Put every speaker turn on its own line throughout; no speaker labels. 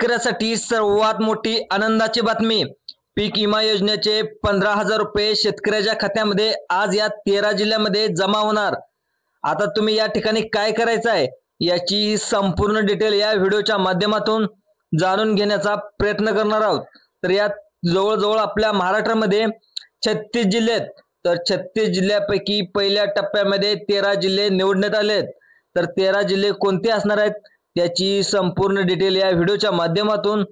शेतकऱ्यासाठी सर्वात मोठी आनंदाची बातमी। पीक विमा योजनेचे 15,000 रुपये शेतकऱ्याच्या खात्यामध्ये आज या 13 जिल्ह्यामध्ये जमा होणार। आता तुम्ही या ठिकाणी काय करायचं आहे याची संपूर्ण डिटेल या व्हिडिओच्या माध्यमातून जाणून घेण्याचा प्रयत्न करणार आहोत। तर या जवळजवळ आपल्या महाराष्ट्रामध्ये 36 जिल्हे आहेत। तर 36 जिल्ह्यापैकी पहिल्या टप्प्यामध्ये 13 जिल्हे निवडण्यात आले आहेत। तर 13 जिल्हे कोणते असणार आहेत त्याची संपूर्ण डिटेल या व्हिडिओच्या माध्यमातून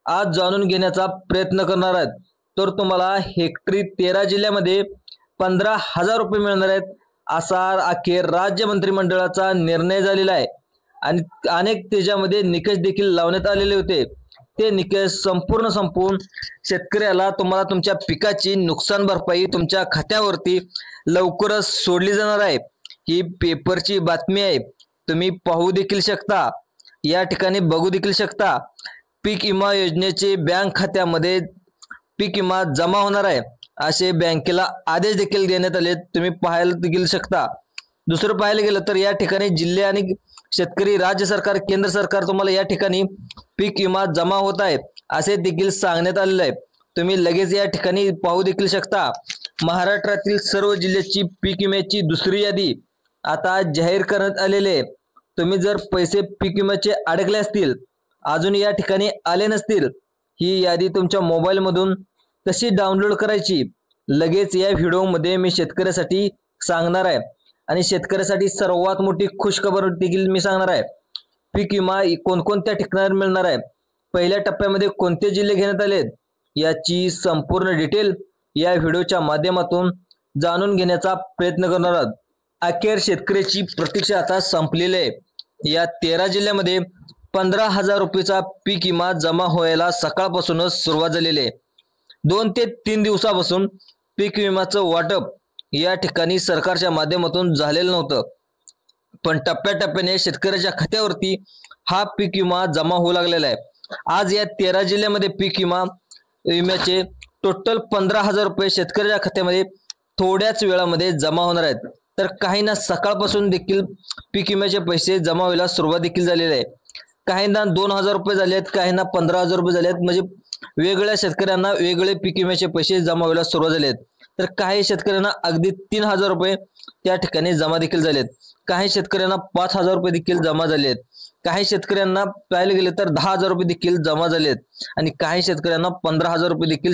आज जाणून घेण्याचा प्रयत्न करणार आहोत। तर तुम्हाला हेक्टरी 13 जिल्ह्यामध्ये 15,000 रुपये मिळणार आहेत असा अखेर राज्य मंत्रिमंडळाचा निर्णय झालेला आहे। आणि अनेक त्याच्यामध्ये निकष देखील लावण्यात आलेले होते। ते निकष संपूर्ण शेतकऱ्याला तुम्हाला तुमच्या पिकाची नुकसान भरपाई तुमच्या खात्यावरती लवकरच सोडली जाणार आहे। ही पेपरची बातमी आहे, तुम्ही पाहू देखील शकता, या ठिकाणी बघू देखील शकता। पीक विमा योजनेचे बँक खात्यामध्ये पीक विमा जमा होणार आहे असे बँकेला आदेश देखील देण्यात आले, तुम्ही पाहायला देखील शकता। दुसरं पाहायला गेलं तर या ठिकाणी जिल्हे आणि शेतकरी, राज्य सरकार, केंद्र सरकार तुम्हाला या ठिकाणी पीक विमा जमा होत आहे असे देखील सांगण्यात आलेलं आहे। तुम्ही लगेच या ठिकाणी पाहू देखील शकता। महाराष्ट्रातील सर्व जिल्ह्याची पीक विम्याची दुसरी यादी आता जाहीर करण्यात आलेली आहे। तुम्ही जर पैसे पीक विम्याचे अडकले असतील, अजून या ठिकाणी आले नसतील, ही यादी तुमच्या मोबाईल मधून कशी डाउनलोड करायची लगेच या व्हिडिओमध्ये मी शेतकऱ्यासाठी सांगणार आहे। आणि शेतकऱ्यासाठी सर्वात मोठी खुशखबर देखील मी सांगणार आहे। पीक विमा कोणकोणत्या ठिकाणी मिळणार आहे, पहिल्या टप्प्यामध्ये कोणते जिल्हे घेण्यात आले याची संपूर्ण डिटेल या व्हिडिओच्या माध्यमातून जाणून घेण्याचा प्रयत्न करणार आहोत। अखेर शेतकऱ्याची प्रतीक्षा आता संपलेली आहे। या 13 जिल्ह्यामध्ये 15,000 रुपयाचा पीक विमा जमा व्हायला सकाळपासूनच सुरुवात झालेली आहे। 2 ते 3 दिवसापासून पीक विम्याचं वाटप या ठिकाणी सरकारच्या माध्यमातून झालेलं नव्हतं, पण टप्प्याटप्प्याने शेतकऱ्याच्या खात्यावरती हा पीक विमा जमा होऊ लागलेला आहे। आज या 13 जिल्ह्यामध्ये पीक विम्याचे टोटल 15,000 रुपये शेतकऱ्याच्या खात्यामध्ये थोड्याच वेळामध्ये जमा होणार आहेत। तर काहींना सकाळपासून देखील पीक विम्याचे पैसे जमा व्हायला सुरुवात देखील झालेली आहे। काहींना 2,000 रुपये झाले आहेत, काहींना 15,000 रुपये झाले आहेत, म्हणजे वेगवेगळ्या शेतकऱ्यांना वेगळे पीक विम्याचे पैसे जमा व्हायला सुरुवात झाले आहेत। तर काही शेतकऱ्यांना अगदी 3,000 रुपये त्या ठिकाणी जमा देखील झाले आहेत, काही शेतकऱ्यांना 5,000 रुपये देखील जमा झाले आहेत, काही शेतकऱ्यांना पाहायला गेले तर 10,000 रुपये देखील जमा झाले आहेत, आणि काही शेतकऱ्यांना 15,000 रुपये देखील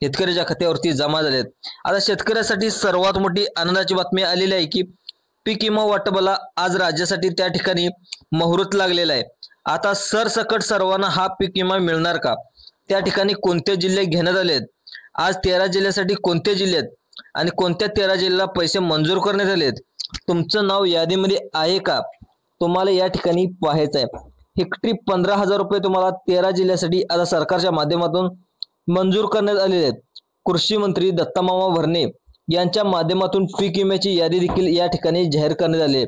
शेतकऱ्याच्या खात्यावरती जमा झाले आहेत। आता शेतकऱ्यासाठी सर्वात मोठी आनंदाची बातमी आलेली आहे की पीक विमा वाटपाला आज राज्यासाठी त्या ठिकाणी मुहूर्त लागलेला आहे। आता सरसकट सर्वांना हा पीक विमा मिळणार का, त्या ठिकाणी कोणते जिल्हे घेण्यात आले आहेत, आज 13 जिल्ह्यासाठी कोणते जिल्हे आहेत आणि कोणत्या 13 जिल्ह्याला पैसे मंजूर करण्यात आले आहेत, तुमचं नाव यादीमध्ये आहे का, तुम्हाला या ठिकाणी पाहायचं आहे। हेक्टरी 15,000 रुपये तुम्हाला 13 जिल्ह्यासाठी आता सरकारच्या माध्यमातून मंजूर करण्यात आलेले आहेत। कृषी मंत्री दत्तामामा भरणे यांच्या माध्यमातून पीक विम्याची यादी देखील या ठिकाणी जाहीर करण्यात आली आहे।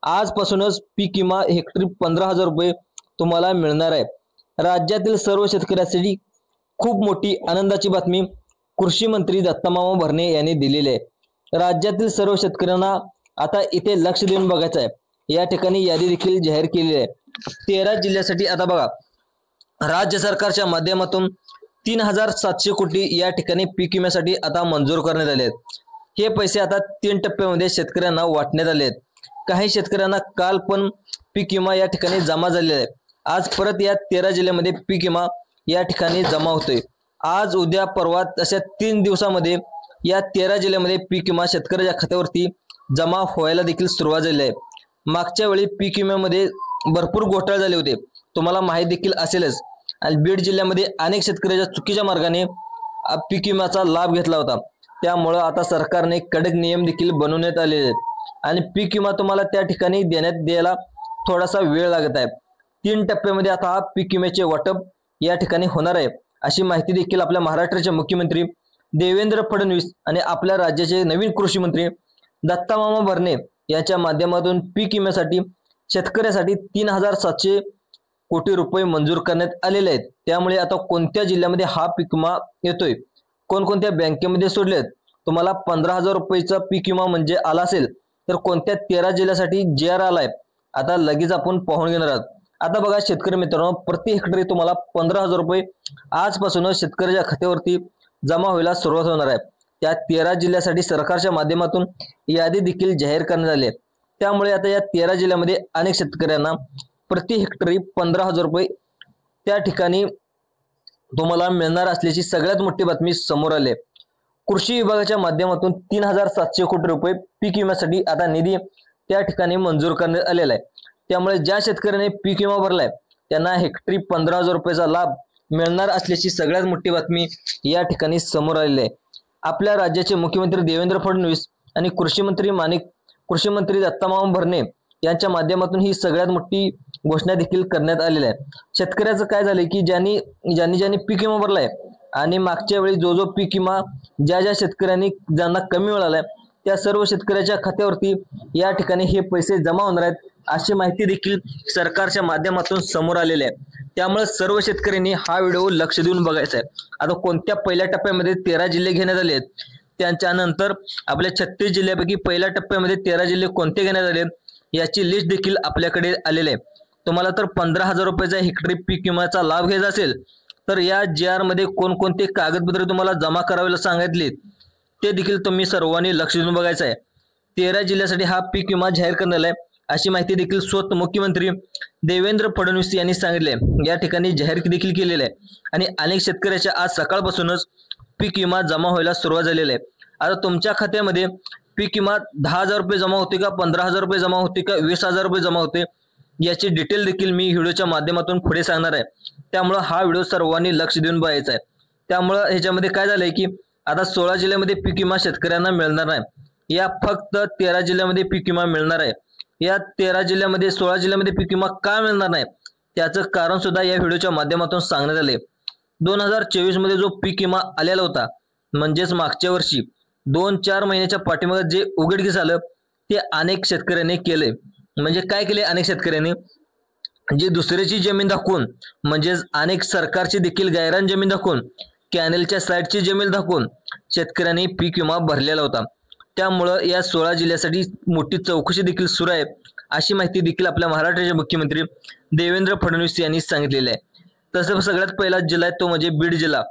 आजपासूनच पीक विमा हेक्टरी 15,000 रुपये तुम्हाला मिळणार आहे। राज्यातील सर्व शेतकऱ्यांसाठी खूप मोठी आनंदाची बातमी कृषी मंत्री दत्तामामा भरणे यांनी दिलेली आहे। राज्यातील सर्व शेतकऱ्यांना आता इथे लक्ष देऊन बघायचं आहे। या ठिकाणी यादी देखील जाहीर केलेली आहे। 13 जिल्ह्यासाठी आता बघा, राज्य सरकारच्या माध्यमातून 3,700 कोटी या ठिकाणी पीक विम्यासाठी आता मंजूर करण्यात आले आहेत। हे पैसे आता 3 टप्प्यामध्ये शेतकऱ्यांना वाटण्यात आले आहेत। काही शेतकऱ्यांना काल पण पीक विमा या ठिकाणी जमा झालेला आहे। आज परत या 13 जिल्ह्यामध्ये पीक विमा या ठिकाणी जमा होतोय। आज उद्या परवा अशा 3 दिवसामध्ये या 13 जिल्ह्यामध्ये पीक विमा शेतकऱ्याच्या खात्यावरती जमा व्हायला देखील सुरुवात झाली आहे। मागच्या वेळी पीक विम्यामध्ये भरपूर घोटाळे झाले होते, तुम्हाला माहिती देखील असेलच। आणि बीड जिल्ह्यामध्ये अनेक शेतकऱ्याच्या चुकीच्या मार्गाने पीक विम्याचा लाभ घेतला होता, त्यामुळे आता सरकारने कडक नियम देखील बनवण्यात आलेले आहेत आणि पीक विमा तुम्हाला त्या ठिकाणी द्यायला थोडासा वेळ लागत आहे। 3 टप्प्यामध्ये आता हा पीक विम्याचे वाटप या ठिकाणी होणार आहे अशी माहिती देखील आपल्या महाराष्ट्राचे मुख्यमंत्री देवेंद्र फडणवीस आणि आपल्या राज्याचे नवीन कृषी मंत्री दत्तामामा भरणे यांच्या माध्यमातून पीक विम्यासाठी शेतकऱ्यासाठी 3,700 कोटी रुपये मंजूर करण्यात आलेले आहेत। त्यामुळे आता कोणत्या जिल्ह्यामध्ये हा पीक विमा येतोय, कोणकोणत्या बँकेमध्ये सोडलेत, तुम्हाला 15,000 रुपयाचा पीक विमा म्हणजे आला असेल तर कोणत्या 13 जिल्ह्यासाठी JR आलाय आता लगेच आपण पाहून घेणार आहोत। आता बघा शेतकरी मित्रांनो, प्रति हेक्टरी तुम्हाला 15,000 रुपये आजपासूनच शेतकऱ्याच्या खात्यावरती जमा व्हायला सुरुवात होणार आहे। त्या 13 जिल्ह्यासाठी सरकारच्या माध्यमातून यादी देखील जाहीर करण्यात आली आहे। त्यामुळे आता या 13 जिल्ह्यामध्ये अनेक शेतकऱ्यांना प्रति हेक्टरी 15,000 रुपये त्या ठिकाणी तुम्हाला मिळणार असल्याची सगळ्यात मोठी बातमी समोर आली आहे। कृषी विभागाच्या माध्यमातून 3,700 कोटी रुपये पीक विम्यासाठी आता निधी त्या ठिकाणी मंजूर करण्यात आलेला आहे। त्यामुळे ज्या शेतकऱ्याने पीक विमा भरलाय त्यांना हेक्टरी 15,000 रुपयाचा लाभ मिळणार असल्याची सगळ्यात मोठी बातमी या ठिकाणी समोर आलेली आहे। आपल्या राज्याचे मुख्यमंत्री देवेंद्र फडणवीस आणि कृषी मंत्री दत्तामामा भरणे यांच्या माध्यमातून ही सगळ्यात मोठी घोषणा देखील करण्यात आलेली आहे। शेतकऱ्याचं काय झालंय की ज्यांनी पीक विमा भरलाय आणि मागच्या वेळी जो पीक विमा ज्या शेतकऱ्यांनी ज्यांना कमी मिळालाय त्या सर्व शेतकऱ्याच्या खात्यावरती या ठिकाणी हे पैसे जमा होणार आहेत अशी माहिती देखील सरकारच्या माध्यमातून समोर आलेली आहे। त्यामुळे सर्व शेतकऱ्यांनी हा व्हिडिओ लक्ष देऊन बघायचा आहे। आता कोणत्या पहिल्या टप्प्यामध्ये 13 जिल्हे घेण्यात आले आहेत, त्याच्यानंतर आपल्या 36 जिल्ह्यापैकी पहिल्या टप्प्यामध्ये 13 जिल्हे कोणते घेण्यात आले याची लिस्ट देखील आपल्याकडे आलेली आहे। तुम्हाला तर 15,000 रुपयाचा हेक्टरी पीक विम्याचा लाभ घ्यायचा असेल तर या JR मध्ये कोणकोणते कागदपत्रे तुम्हाला जमा करावेला सांगितले ते देखील तुम्ही सर्वांनी लक्ष देऊन बघायचं आहे। 13 जिल्ह्यासाठी हा पीक विमा जाहीर करण्यात आलाय अशी माहिती देखील स्वतः मुख्यमंत्री देवेंद्र फडणवीस यांनी सांगितले। या ठिकाणी जाहीर देखील केलेले आहे आणि अनेक शेतकऱ्याच्या आज सकाळपासूनच पीक विमा जमा व्हायला सुरुवात झालेली आहे। आता तुमच्या खात्यामध्ये पीक विमा 10,000 रुपये जमा होते का, 15,000 रुपये जमा होते का, 20,000 रुपये जमा होते याची डिटेल देखील मी व्हिडिओच्या माध्यमातून पुढे सांगणार आहे। त्यामुळे हा व्हिडिओ सर्वांनी लक्ष देऊन बघायचा आहे। त्यामुळे ह्याच्यामध्ये काय झालंय की आता 16 जिल्ह्यामध्ये पीक विमा शेतकऱ्यांना मिळणार नाही, या फक्त 13 जिल्ह्यामध्ये पीक विमा मिळणार आहे। या 13 जिल्ह्यामध्ये 16 जिल्ह्यामध्ये पीक विमा का मिळणार नाही त्याचं कारण सुद्धा या व्हिडिओच्या माध्यमातून सांगण्यात आले। 2024 मध्ये जो पीक विमा आलेला होता म्हणजेच मागच्या वर्षी 2-4 महिन्याच्या पाठीमागे जे उघडकीस आलं ते अनेक शेतकऱ्यांनी केले। म्हणजे काय केले अनेक शेतकऱ्यांनी, जी दुसऱ्याची जमीन दाखवून म्हणजेच अनेक सरकारची देखील गायरान जमीन दाखवून कॅनेलच्या साईडची जमीन दाखवून शेतकऱ्यांनी पीक विमा भरलेला होता। त्यामुळे या 16 जिल्ह्यासाठी मोठी चौकशी देखील सुरू आहे अशी माहिती देखील आपल्या महाराष्ट्राचे मुख्यमंत्री देवेंद्र फडणवीस यांनी सांगितलेली आहे। तसं सगळ्यात पहिला जिल्हा आहे तो म्हणजे बीड जिल्हा।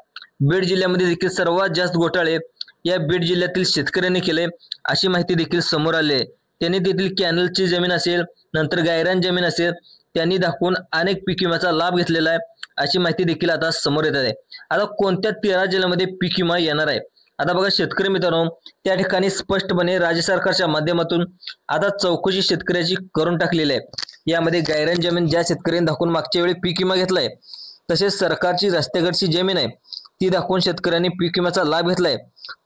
बीड जिल्ह्यामध्ये देखील सर्वात जास्त घोटाळे या बीड जिल्ह्यातील शेतकऱ्यांनी केले अशी माहिती देखील समोर आली आहे। त्यांनी तेथील कॅनलची जमीन असेल नंतर गायरान जमीन असेल त्यांनी दाखवून अनेक पीक विम्याचा लाभ घेतलेला आहे अशी माहिती देखील आता समोर येत आहे। आता कोणत्या 13 जिल्ह्यामध्ये पीक विमा येणार आहे, आता बघा शेतकरी मित्रांनो, त्या ठिकाणी स्पष्टपणे राज्य सरकारच्या माध्यमातून आता चौकशी शेतकऱ्याची करून टाकलेली आहे। यामध्ये गायरान जमीन ज्या शेतकऱ्यांनी दाखवून मागच्या वेळी पीक विमा घेतलाय तसेच सरकारची रस्त्याकडची जमीन आहे ती दाखवून शेतकऱ्यांनी पीक विम्याचा लाभ घेतलाय।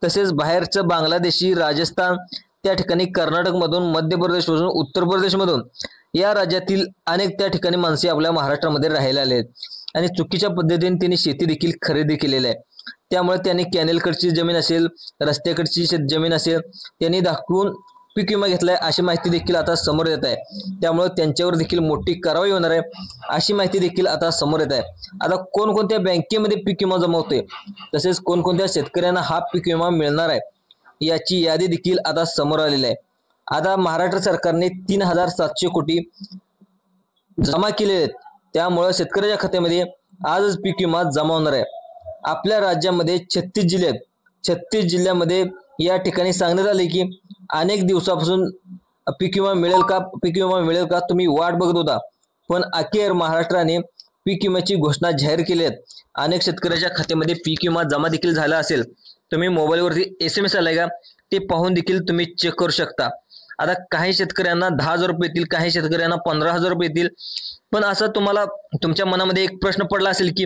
तसेच बाहेरचं बांगलादेशी, राजस्थान, त्या ठिकाणी कर्नाटक मधून, मध्य प्रदेश मधून, उत्तर प्रदेश मधून या राज्यातील अनेक त्या ठिकाणी माणसे आपल्या महाराष्ट्रामध्ये राहायला आले आहेत आणि चुकीच्या पद्धतीने त्यांनी शेती देखील खरेदी केलेली आहे। त्यामुळे त्यांनी कॅनेलकडची जमीन असेल, रस्त्याकडची जमीन असेल त्यांनी दाखवून पीक विमा घेतलाय अशी माहिती देखील आता समोर येत आहे। त्यामुळे त्यांच्यावर देखील मोठी कारवाई होणार आहे अशी माहिती देखील आता समोर येत आहे। आता कोणकोणत्या बँकेमध्ये पीक विमा जमा होते तसेच कोणकोणत्या शेतकऱ्यांना हा पीक विमा मिळणार आहे याची यादी देखील आता समोर आलेली आहे। आता महाराष्ट्र सरकारने 3,700 कोटी जमा केले आहेत, त्यामुळे शेतकऱ्याच्या खात्यामध्ये आजच पीक विमा जमा होणार आहे। आपल्या राज्यामध्ये 36 जिल्हे आहेत। 36 जिल्ह्यामध्ये या ठिकाणी सांगण्यात आले की अनेक दिवसापासून पीक विमा मिळेल का तुम्ही वाट बघत होता, पण अखेर महाराष्ट्राने पीक विम्याची घोषणा जाहीर केली आहे। अनेक शेतकऱ्याच्या खात्यामध्ये पीक विमा जमा देखील झाला असेल, तुम्ही मोबाईलवरती SMS आलाय का ते पाहून देखील तुम्ही चेक करू शकता। आता काही शेतकऱ्यांना 10,000 रुपये येतील, काही शेतकऱ्यांना 15,000 रुपये येतील। पण असं तुम्हाला तुमच्या मनामध्ये एक प्रश्न पडला असेल की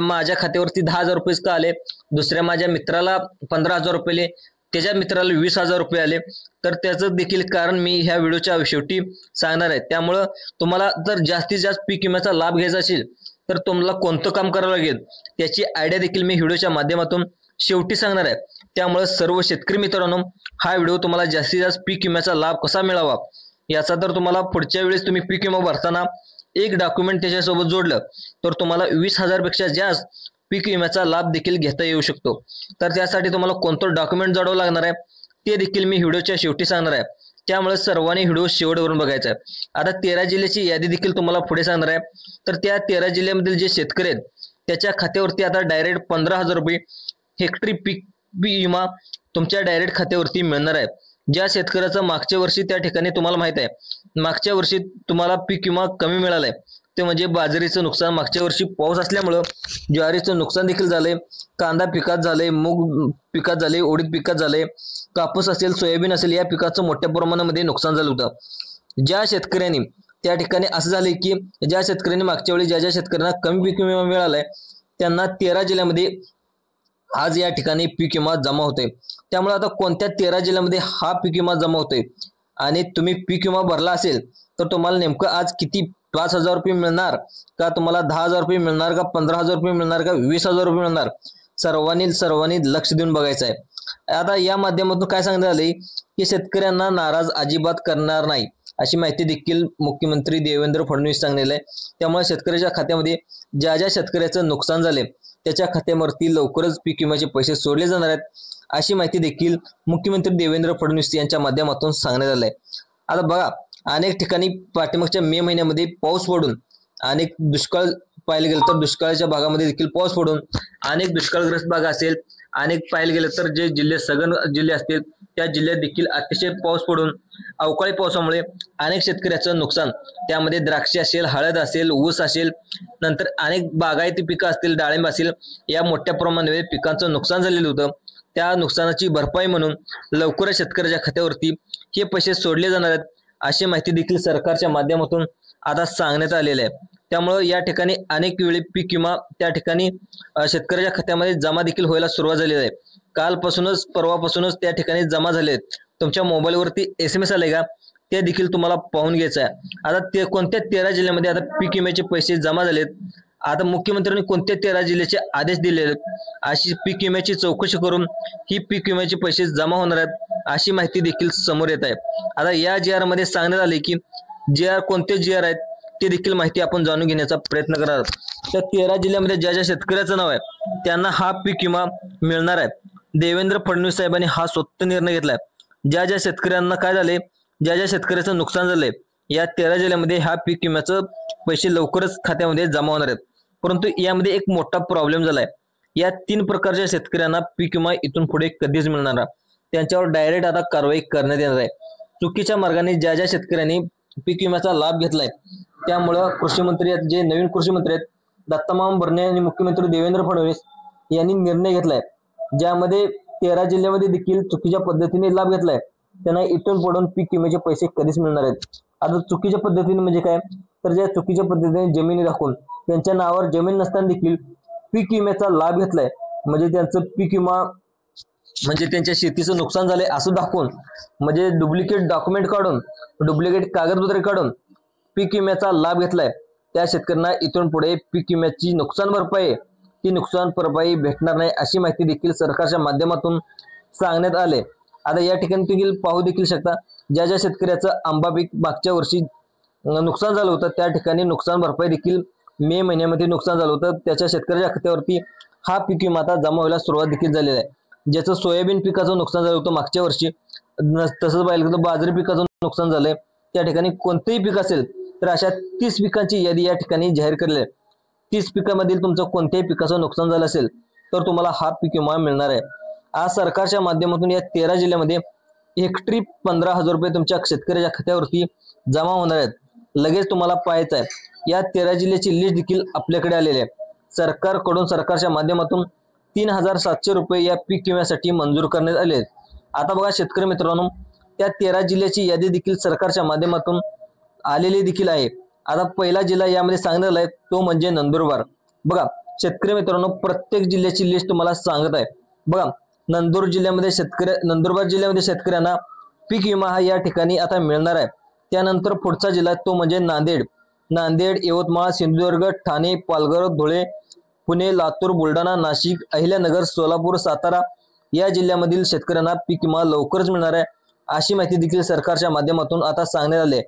माझ्या खात्यावरती 10,000 रुपये का आले, दुसऱ्या माझ्या मित्राला 15,000 रुपये आले, त्याच्या मित्राला 20,000 रुपये आले, तर त्याचं देखील कारण मी ह्या व्हिडिओच्या शेवटी सांगणार आहे। त्यामुळं तुम्हाला जर जास्तीत जास्त पीक विम्याचा लाभ घ्यायचा असेल तर तुम्हाला कोणतं काम करावं लागेल त्याची आयडिया देखील मी व्हिडिओच्या माध्यमातून शेवटी सांगणार आहे। त्यामुळे सर्व शेतकरी मित्रांनो, हा व्हिडिओ तुम्हाला जास्तीत जास्त पीक विम्याचा लाभ कसा मिळावा याचा तर तुम्हाला पुढच्या वेळेस तुम्ही पीक विमा भरताना एक डॉक्युमेंट त्याच्यासोबत जोडलं तर तुम्हाला 20,000 पेक्षा जास्त पीक विम्याचा लाभ देखील घेता येऊ शकतो। तर त्यासाठी तुम्हाला कोणतं डॉक्युमेंट जोडावं लागणार आहे ते देखील मी व्हिडिओच्या शेवटी सांगणार आहे। त्यामुळे सर्वांनी व्हिडिओ शेवटवरून बघायचा आहे। आता 13 जिल्ह्याची यादी देखील तुम्हाला पुढे सांगणार आहे। तर त्या 13 जिल्ह्यामधील जे शेतकरी आहेत त्याच्या खात्यावरती आता डायरेक्ट 15,000 रुपये हेक्टरी पीक विमा तुमच्या डायरेक्ट खात्यावरती मिळणार आहे। ज्या शेतकऱ्याचं मागच्या वर्षी त्या ठिकाणी तुम्हाला माहित आहे मागच्या वर्षी तुम्हाला पीक विमा कमी मिळालाय ते म्हणजे बाजरीचं नुकसान, मागच्या वर्षी पाऊस असल्यामुळं ज्वारीचं नुकसान देखील झालंय, कांदा पिकात झालंय, मूग पिकात झाले, उडीद पिकात झाले, कापूस असेल, सोयाबीन असेल, या पिकाचं मोठ्या प्रमाणामध्ये नुकसान झालं होतं। ज्या शेतकऱ्यांनी त्या ठिकाणी असं झालंय की ज्या शेतकऱ्यांनी मागच्या वेळी ज्या शेतकऱ्यांना कमी पीक विमा मिळालाय त्यांना 13 जिल्ह्यामध्ये आज या ठिकाणी पीक विमा जमा होते। त्यामुळे आता कोणत्या 13 जिल्ह्यामध्ये हा पीक विमा जमा होतोय आणि तुम्ही पीक विमा भरला असेल तर तुम्हाला नेमकं आज किती 5,000 रुपये मिळणार का, तुम्हाला 10,000 रुपये मिळणार का, 15,000 रुपये मिळणार का, 20,000 रुपये मिळणार, सर्वांनी लक्ष देऊन बघायचं आहे। आता या माध्यमातून काय सांगण्यात आले की शेतकऱ्यांना नाराज अजिबात करणार नाही अशी माहिती देखील मुख्यमंत्री देवेंद्र फडणवीस सांगलेलं आहे। त्यामुळे शेतकऱ्याच्या खात्यामध्ये ज्या शेतकऱ्याचं नुकसान झाले त्याच्या खात्यावरती लवकरच पीक विम्याचे पैसे सोडले जाणार आहेत अशी माहिती देखील मुख्यमंत्री देवेंद्र फडणवीस यांच्या माध्यमातून सांगण्यात आलंय। आता बघा अनेक ठिकाणी पाठीमागच्या मे महिन्यामध्ये पाऊस पडून अनेक दुष्काळ पाहायला गेलं तर दुष्काळाच्या भागामध्ये देखील पाऊस पडून अनेक दुष्काळग्रस्त भाग असेल, अनेक पाहायला गेलं तर जे जिल्हे सघन जिल्हे असतील त्या जिल्ह्यात देखील अतिशय पाऊस पडून अवकाळी पावसामुळे अनेक शेतकऱ्याचं नुकसान, त्यामध्ये द्राक्षे असेल, हळद असेल, ऊस असेल, नंतर अनेक बागायती पिकं असतील, डाळिंब असेल, या मोठ्या प्रमाणामध्ये पिकांचं नुकसान झालेलं होतं। त्या नुकसानाची भरपाई म्हणून लवकरच शेतकऱ्याच्या खात्यावरती हे पैसे सोडले जाणार आहेत अशी माहिती देखील सरकारच्या माध्यमातून आता सांगण्यात आलेलं आहे। त्यामुळे या ठिकाणी अनेक वेळी पीक विमा त्या ठिकाणी शेतकऱ्याच्या खात्यामध्ये जमा देखील व्हायला सुरुवात झालेली आहे। कालपासूनच परवापासूनच त्या ठिकाणी जमा झाले आहेत। तुमच्या मोबाईलवरती SMS आले का ते देखील तुम्हाला पाहून घ्यायचं आहे। आता ते कोणत्या 13 जिल्ह्यामध्ये आता पीक विम्याचे पैसे जमा झालेत, आता मुख्यमंत्र्यांनी कोणत्या 13 जिल्ह्याचे आदेश दिले अशी पीक विम्याची चौकशी करून ही पीक विम्याचे पैसे जमा होणार आहेत अशी माहिती देखील समोर येत आहे। आता या GR मध्ये सांगण्यात आले की GR कोणते GR आहेत ते देखील माहिती आपण जाणून घेण्याचा प्रयत्न करणार आहोत। त्या 13 जिल्ह्यामध्ये ज्या शेतकऱ्याचं नाव आहे त्यांना हा पीक विमा मिळणार आहे। देवेंद्र फडणवीस साहेबांनी हा स्वतः निर्णय घेतलाय। ज्या शेतकऱ्यांना काय झाले, ज्या शेतकऱ्याचं नुकसान झालंय या 13 जिल्ह्यामध्ये हा पीक विम्याचं पैसे लवकरच खात्यामध्ये जमा होणार आहेत। परंतु यामध्ये एक मोठा प्रॉब्लेम झालाय, या 3 प्रकारच्या शेतकऱ्यांना पीक विमा इथून पुढे कधीच मिळणार नाही, त्यांच्यावर डायरेक्ट आता कारवाई करण्यात येणार आहे। चुकीच्या मार्गाने ज्या शेतकऱ्यांनी पीक विम्याचा लाभ घेतलाय त्यामुळं कृषी मंत्री जे नवीन कृषी मंत्री आहेत दत्तामामा भरणे आणि मुख्यमंत्री देवेंद्र फडणवीस यांनी निर्णय घेतलाय ज्यामध्ये 13 जिल्ह्यामध्ये देखील चुकीच्या पद्धतीने लाभ घेतलाय त्यांना इथून पुढे पीक विम्याचे पैसे कधीच मिळणार आहेत। आता चुकीच्या पद्धतीने म्हणजे काय, तर ज्या चुकीच्या पद्धतीने जमिनी दाखवून त्यांच्या नावावर जमीन नसताना देखील पीक विम्याचा लाभ घेतलाय म्हणजे त्यांचं पीक विमा म्हणजे त्यांच्या शेतीचं नुकसान झालंय असं दाखवून म्हणजे डुप्लिकेट डॉक्युमेंट काढून डुप्लिकेट कागदपत्रे काढून पीक विम्याचा लाभ घेतलाय त्या शेतकऱ्यांना इथून पुढे पीक विम्याची नुकसान भरपाई ती नुकसान भरपाई भेटणार नाही अशी माहिती देखील सरकारच्या माध्यमातून सांगण्यात आले। आता या ठिकाणी देखील पाहू देखील शकता ज्या शेतकऱ्याचं आंबा पीक मागच्या वर्षी नुकसान झालं होतं त्या ठिकाणी नुकसान भरपाई देखील मे महिन्यामध्ये नुकसान झालं होतं त्याच्या शेतकऱ्याच्या खात्यावरती हा पीक विमा आता जमा व्हायला सुरुवात देखील झालेली आहे। ज्याचं सोयाबीन पिकाचं नुकसान झालं होतं मागच्या वर्षी, तसंच पाहिलं तर बाजरी पिकाचं नुकसान झालंय, त्या ठिकाणी कोणतेही पीक असेल तर अशा 30 पिकांची यादी या ठिकाणी जाहीर केलेली आहे। 30 पिकांमधील तुमचं कोणत्याही पिकाचं नुकसान झालं असेल तर तुम्हाला हा पीक विमा मिळणार आहे। आज सरकारच्या माध्यमातून या 13 जिल्ह्यामध्ये हेक्टरी 15,000 रुपये तुमच्या शेतकऱ्याच्या खात्यावरती जमा होणार आहेत। लगेच तुम्हाला पाहायचं आहे या 13 जिल्ह्याची लिस्ट देखील आपल्याकडे आलेली आहे। सरकारकडून सरकारच्या माध्यमातून 3,700 रुपये या पीक विम्यासाठी मंजूर करण्यात आले आहेत। आता बघा शेतकरी मित्रांनो त्या 13 जिल्ह्याची यादी देखील सरकारच्या माध्यमातून आलेली देखील आहे। आता पहिला जिल्हा यामध्ये सांगण्यात आलाय तो म्हणजे नंदुरबार। बघा शेतकरी मित्रांनो प्रत्येक जिल्ह्याची लिस्ट तुम्हाला सांगत आहे। बघा नंदुरबार जिल्ह्यामध्ये शेतकऱ्यांना पीक विमा हा या ठिकाणी आता मिळणार आहे। त्यानंतर पुढचा जिल्हा तो म्हणजे नांदेड, यवतमाळ, सिंधुदुर्ग, ठाणे, पालघर, धुळे, पुणे, लातूर, बुलढाणा, नाशिक, अहिल्यानगर, सोलापूर, सातारा या जिल्ह्यामधील शेतकऱ्यांना पीक विमा लवकरच मिळणार आहे अशी माहिती देखील सरकारच्या माध्यमातून आता सांगण्यात आली आहे।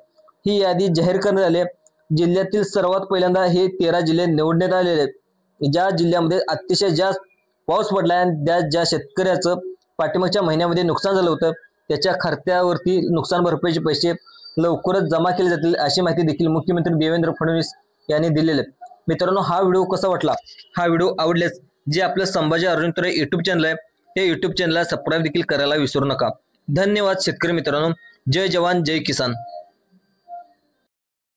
ही यादी जाहीर करण्यात आली आहे। जिल्ह्यातील सर्वात पहिल्यांदा हे 13 जिल्हे निवडण्यात आलेले आहेत ज्या जिल्ह्यामध्ये अतिशय जास्त पाऊस पडला आणि ज्या शेतकऱ्याचं पाठीमागच्या महिन्यामध्ये नुकसान झालं होतं त्याच्या खात्यावरती नुकसान भरपाईचे पैसे लवकरच जमा केले जातील अशी माहिती देखील मुख्यमंत्री देवेंद्र फडणवीस यांनी दिलेली आहे। मित्रांनो, हा व्हिडिओ कसा वाटला? हा व्हिडिओ आवडल्यास जे आपलं संभाजी अर्जुन यूट्यूब चॅनल आहे त्या यूट्यूब चॅनलला सबस्क्राईब देखील करायला विसरू नका। धन्यवाद शेतकरी मित्रांनो। जय जवान जय किसान।